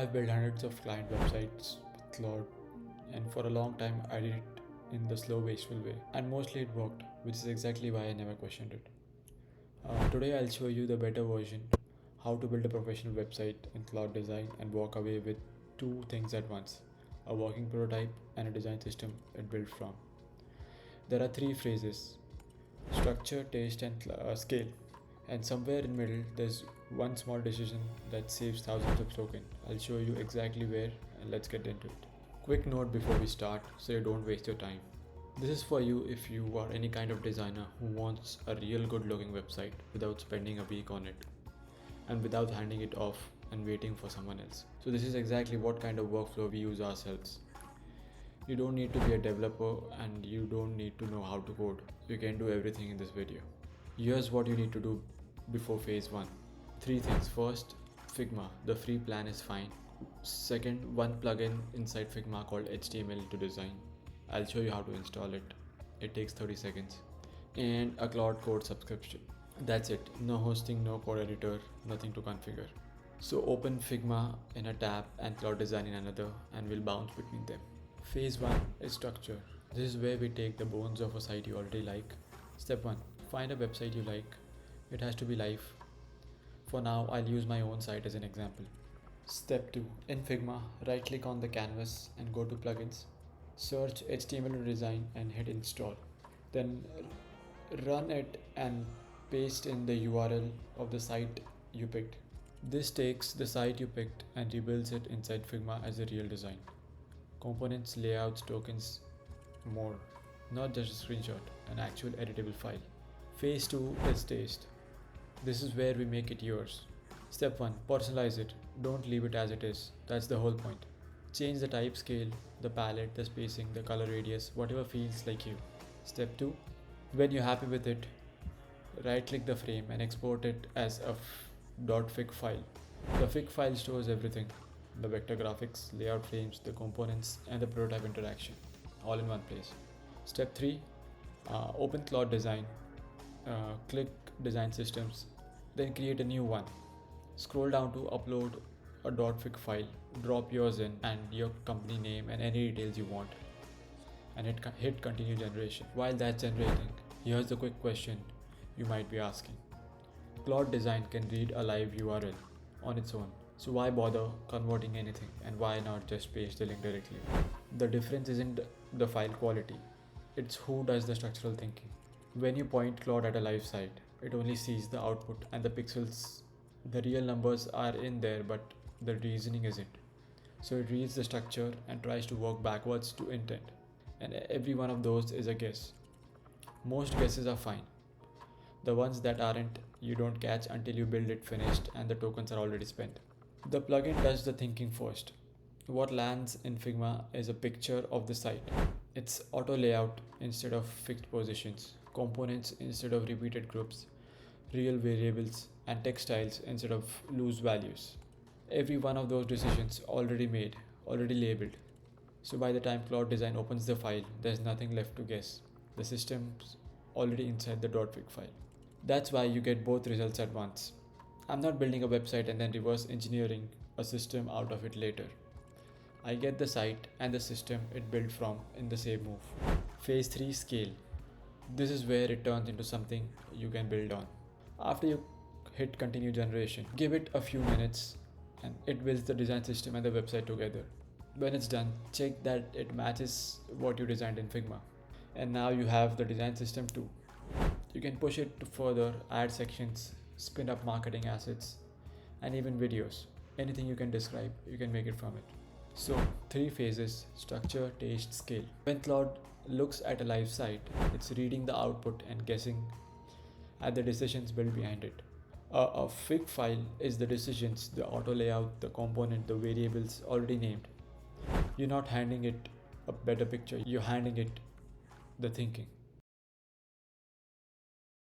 I've built hundreds of client websites with Claude, and for a long time I did it in the slow, wasteful way, and mostly it worked, which is exactly why I never questioned it. Today I'll show you the better version, how to build a professional website in Claude Design and walk away with two things at once: a working prototype and a design system it built from. There are three phrases: structure, taste, and scale. And somewhere in middle, there's one small decision that saves thousands of tokens. I'll show you exactly where, and let's get into it. Quick note before we start, so you don't waste your time. This is for you if you are any kind of designer who wants a real good looking website without spending a week on it and without handing it off and waiting for someone else. So this is exactly what kind of workflow we use ourselves. You don't need to be a developer and you don't need to know how to code. You can do everything in this video. Here's what you need to do before phase 1. Three things. First, Figma. The free plan is fine. Second, one plugin inside Figma called HTML to design. I'll show you how to install it. It takes 30 seconds. And a Claude Code subscription. That's it. No hosting, no code editor, nothing to configure. So open Figma in a tab and Claude Design in another, and we'll bounce between them. Phase 1 is structure. This is where we take the bones of a site you already like. Step 1. Find a website you like. It has to be live. For now, I'll use my own site as an example. Step 2. In Figma, right click on the canvas and go to plugins. Search HTML to design and hit install. Then run it and paste in the URL of the site you picked. This takes the site you picked and rebuilds it inside Figma as a real design. Components, layouts, tokens, more. Not just a screenshot, an actual editable file. Phase 2 is taste. This is where we make it yours. Step 1. Personalize it. Don't leave it as it is. That's the whole point. Change the type, scale, the palette, the spacing, the color radius, whatever feels like you. Step 2. When you're happy with it, right click the frame and export it as a .fig file. The fig file stores everything: the vector graphics, layout frames, the components, and the prototype interaction, all in one place. Step 3. Open Claude Design. Click Design Systems, then create a new one. Scroll down to upload a .fig file, drop yours in and your company name and any details you want, and hit continue generation. While that's generating, here's the quick question you might be asking. Claude Design can read a live URL on its own, so why bother converting anything, and why not just paste the link directly? The difference isn't the file quality, it's who does the structural thinking. When you point Claude at a live site, it only sees the output and the pixels. The real numbers are in there, but the reasoning isn't. So it reads the structure and tries to work backwards to intent. And every one of those is a guess. Most guesses are fine. The ones that aren't, you don't catch until you build it finished and the tokens are already spent. The plugin does the thinking first. What lands in Figma is a picture of the site. It's auto layout instead of fixed positions, components instead of repeated groups, real variables, and text styles instead of loose values. Every one of those decisions already made, already labeled. So by the time Claude Design opens the file, there's nothing left to guess. The system's already inside the .fig file. That's why you get both results at once. I'm not building a website and then reverse engineering a system out of it later. I get the site and the system it built from in the same move. Phase 3, scale. This is where it turns into something you can build on. After you hit continue generation, give it a few minutes and it builds the design system and the website together. When it's done, check that it matches what you designed in Figma. And now you have the design system too. You can push it further, add sections, spin up marketing assets, and even videos. Anything you can describe, you can make it from it. So, 3 phases: structure, taste, scale. When Claude looks at a live site, it's reading the output and guessing at the decisions built behind it. A fig file is the decisions, the auto layout, the component, the variables already named. You're not handing it a better picture, you're handing it the thinking.